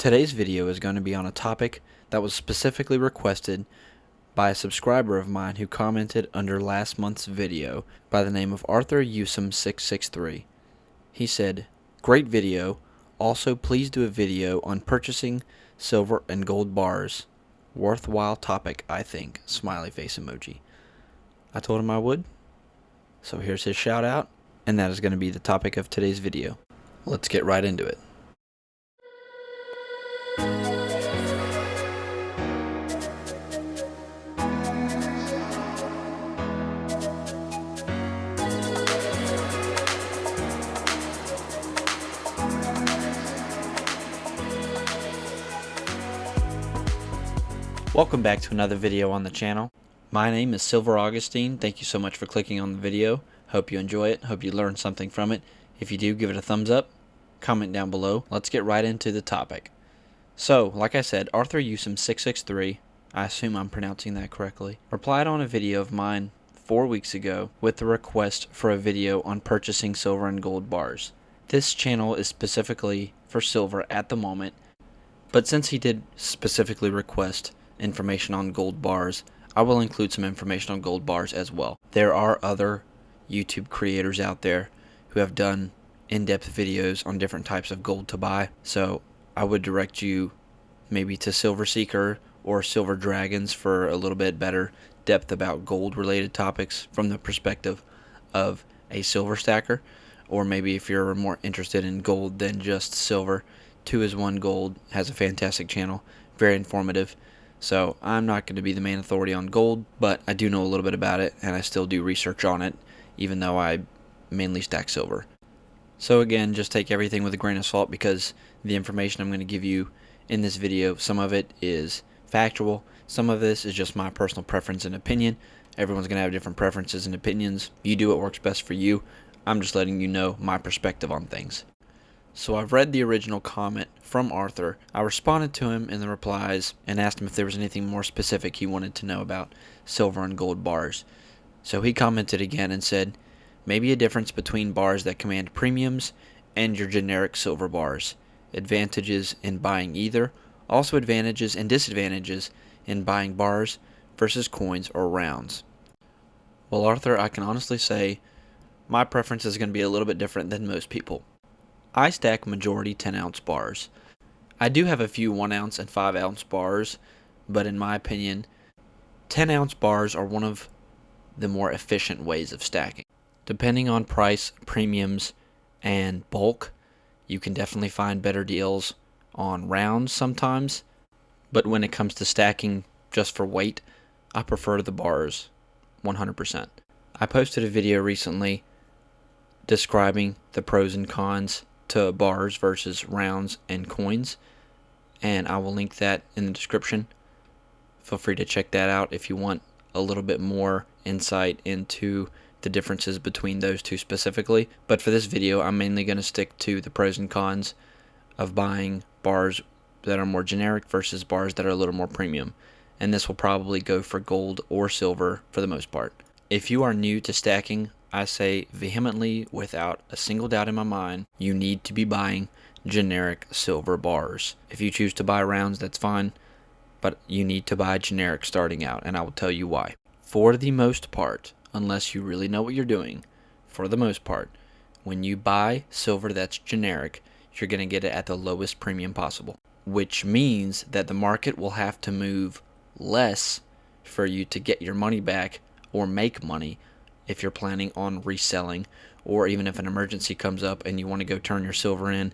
Today's video is going to be on a topic that was specifically requested by a subscriber of mine who commented under last month's video by the name of Arthur Usum663. He said, "Great video. Also, please do a video on purchasing silver and gold bars. Worthwhile topic, I think." Smiley face emoji. I told him I would. So here's his shout out, and that is going to be the topic of today's video. Let's get right into it. Welcome back to another video on the channel. My name is Silver Augustine. Thank you so much for clicking on the video. Hope you enjoy it. Hope you learned something from it. If you do, give it a thumbs up. Comment down below. Let's get right into the topic. So, like I said, Arthur Usum663, I assume I'm pronouncing that correctly, replied on a video of mine 4 weeks ago with the request for a video on purchasing silver and gold bars. This channel is specifically for silver at the moment, but since he did specifically request information on gold bars, I will include some information on gold bars as well. There are other YouTube creators out there who have done in-depth videos on different types of gold to buy, so I would direct you maybe to Silver Seeker or Silver Dragons for a little bit better depth about gold related topics from the perspective of a silver stacker, or maybe if you're more interested in gold than just silver, 2is1 Gold has a fantastic channel, very informative. So I'm not going to be the main authority on gold, but I do know a little bit about it, and I still do research on it, even though I mainly stack silver. So again, just take everything with a grain of salt, because the information I'm going to give you in this video, some of it is factual, some of this is just my personal preference and opinion. Everyone's going to have different preferences and opinions. You do what works best for you. I'm just letting you know my perspective on things. So I've read the original comment from Arthur. I responded to him in the replies and asked him if there was anything more specific he wanted to know about silver and gold bars. So he commented again and said, maybe a difference between bars that command premiums and your generic silver bars. Advantages in buying either. Also advantages and disadvantages in buying bars versus coins or rounds. Well, Arthur, I can honestly say my preference is going to be a little bit different than most people. I stack majority 10-ounce bars. I do have a few 1-ounce and 5-ounce bars, but in my opinion, 10-ounce bars are one of the more efficient ways of stacking. Depending on price, premiums, and bulk, you can definitely find better deals on rounds sometimes, but when it comes to stacking just for weight, I prefer the bars 100%. I posted a video recently describing the pros and cons to bars versus rounds and coins, and I will link that in the description. Feel free to check that out if you want a little bit more insight into the differences between those two specifically. But for this video, I'm mainly going to stick to the pros and cons of buying bars that are more generic versus bars that are a little more premium, and this will probably go for gold or silver for the most part. If you are new to stacking, I say vehemently, without a single doubt in my mind, you need to be buying generic silver bars. If you choose to buy rounds, that's fine, but you need to buy generic starting out, and I will tell you why. For the most part, unless you really know what you're doing, for the most part, when you buy silver that's generic, you're going to get it at the lowest premium possible, which means that the market will have to move less for you to get your money back or make money if you're planning on reselling, or even if an emergency comes up and you want to go turn your silver in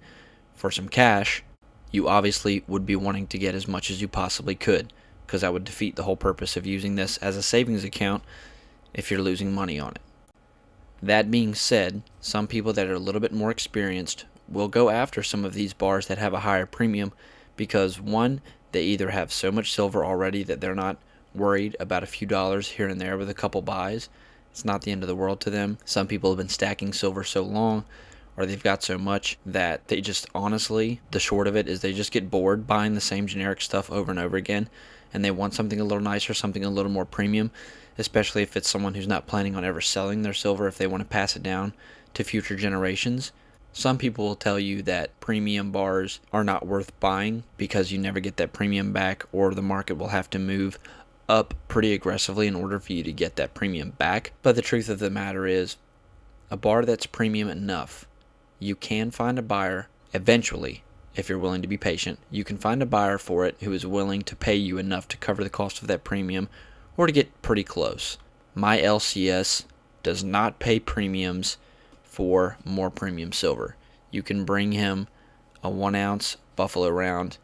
for some cash, you obviously would be wanting to get as much as you possibly could, because that would defeat the whole purpose of using this as a savings account if you're losing money on it. That being said, some people that are a little bit more experienced will go after some of these bars that have a higher premium because, one, they either have so much silver already that they're not worried about a few dollars here and there with a couple buys. It's not the end of the world to them. Some people have been stacking silver so long, or they've got so much, that they just, honestly, the short of it is they just get bored buying the same generic stuff over and over again, and they want something a little nicer, something a little more premium, especially if it's someone who's not planning on ever selling their silver if they want to pass it down to future generations. Some people will tell you that premium bars are not worth buying because you never get that premium back, or the market will have to move up pretty aggressively in order for you to get that premium back. But the truth of the matter is, a bar that's premium enough, you can find a buyer eventually. If you're willing to be patient, you can find a buyer for it who is willing to pay you enough to cover the cost of that premium or to get pretty close. My LCS does not pay premiums for more premium silver. You can bring him a 1 ounce Buffalo round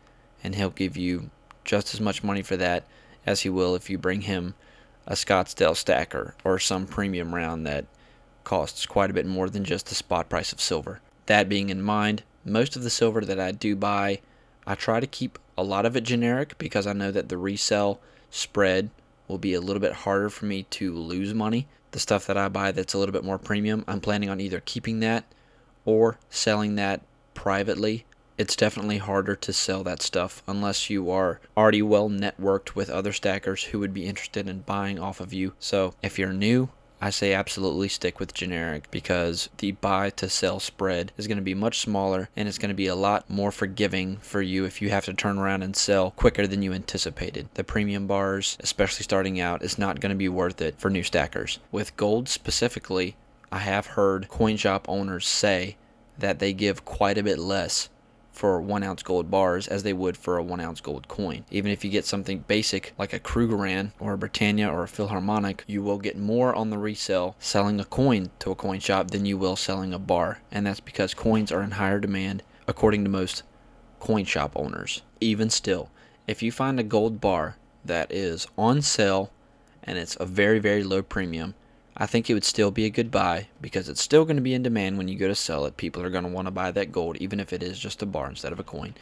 and he'll give you just as much money for that as he will if you bring him a Scottsdale stacker or some premium round that costs quite a bit more than just the spot price of silver. That being in mind, most of the silver that I do buy, I try to keep a lot of it generic because I know that the resale spread will be a little bit harder for me to lose money. The stuff that I buy that's a little bit more premium, I'm planning on either keeping that or selling that privately. It's definitely harder to sell that stuff unless you are already well networked with other stackers who would be interested in buying off of you. So if you're new, I say absolutely stick with generic because the buy to sell spread is going to be much smaller and it's going to be a lot more forgiving for you if you have to turn around and sell quicker than you anticipated. The premium bars, especially starting out, is not going to be worth it for new stackers. With gold specifically, I have heard coin shop owners say that they give quite a bit less for 1 ounce gold bars as they would for a 1 ounce gold coin. Even if you get something basic like a Krugerrand or a Britannia or a Philharmonic, you will get more on the resale selling a coin to a coin shop than you will selling a bar, and that's because coins are in higher demand according to most coin shop owners. Even still, if you find a gold bar that is on sale and it's a very, very low premium, I think it would still be a good buy because it's still going to be in demand when you go to sell it. People are going to want to buy that gold even if it is just a bar instead of a coin.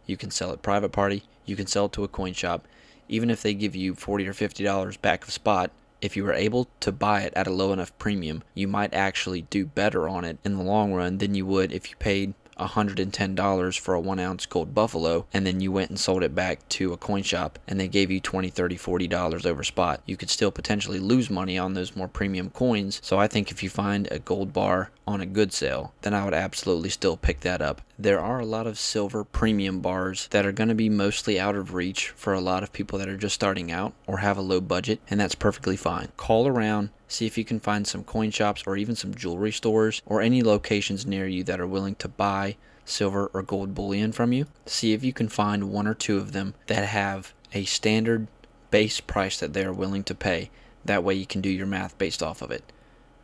You can sell it private party. You can sell it to a coin shop. Even if they give you $40 or $50 back of spot, if you were able to buy it at a low enough premium, you might actually do better on it in the long run than you would if you paid $110 for a 1 ounce gold Buffalo and then you went and sold it back to a coin shop and they gave you $20, $30, $40 over spot. You could still potentially lose money on those more premium coins. So I think if you find a gold bar on a good sale, then I would absolutely still pick that up. There are a lot of silver premium bars that are going to be mostly out of reach for a lot of people that are just starting out or have a low budget, and that's perfectly fine. Call around, see if you can find some coin shops or even some jewelry stores or any locations near you that are willing to buy silver or gold bullion from you. See if you can find 1 or 2 of them that have a standard base price that they're willing to pay. That way you can do your math based off of it.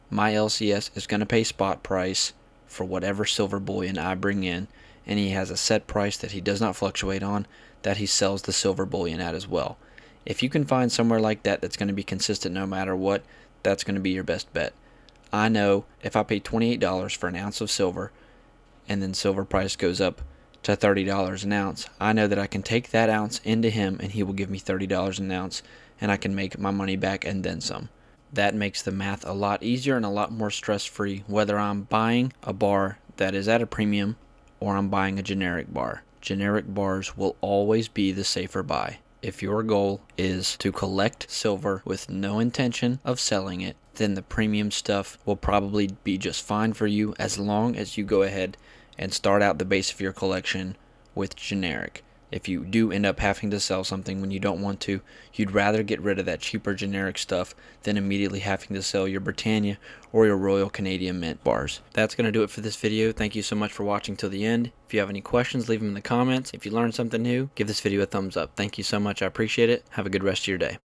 My LCS is going to pay spot price for whatever silver bullion I bring in, and he has a set price that he does not fluctuate on that he sells the silver bullion at as well. If you can find somewhere like that that's going to be consistent no matter what, that's going to be your best bet. I know if I pay $28 for an ounce of silver and then silver price goes up to $30 an ounce, I know that I can take that ounce into him and he will give me $30 an ounce and I can make my money back and then some. That makes the math a lot easier and a lot more stress-free whether I'm buying a bar that is at a premium or I'm buying a generic bar. Generic bars will always be the safer buy. If your goal is to collect silver with no intention of selling it, then the premium stuff will probably be just fine for you as long as you go ahead and start out the base of your collection with generic. If you do end up having to sell something when you don't want to, you'd rather get rid of that cheaper generic stuff than immediately having to sell your Britannia or your Royal Canadian Mint bars. That's going to do it for this video. Thank you so much for watching till the end. If you have any questions, leave them in the comments. If you learned something new, give this video a thumbs up. Thank you so much. I appreciate it. Have a good rest of your day.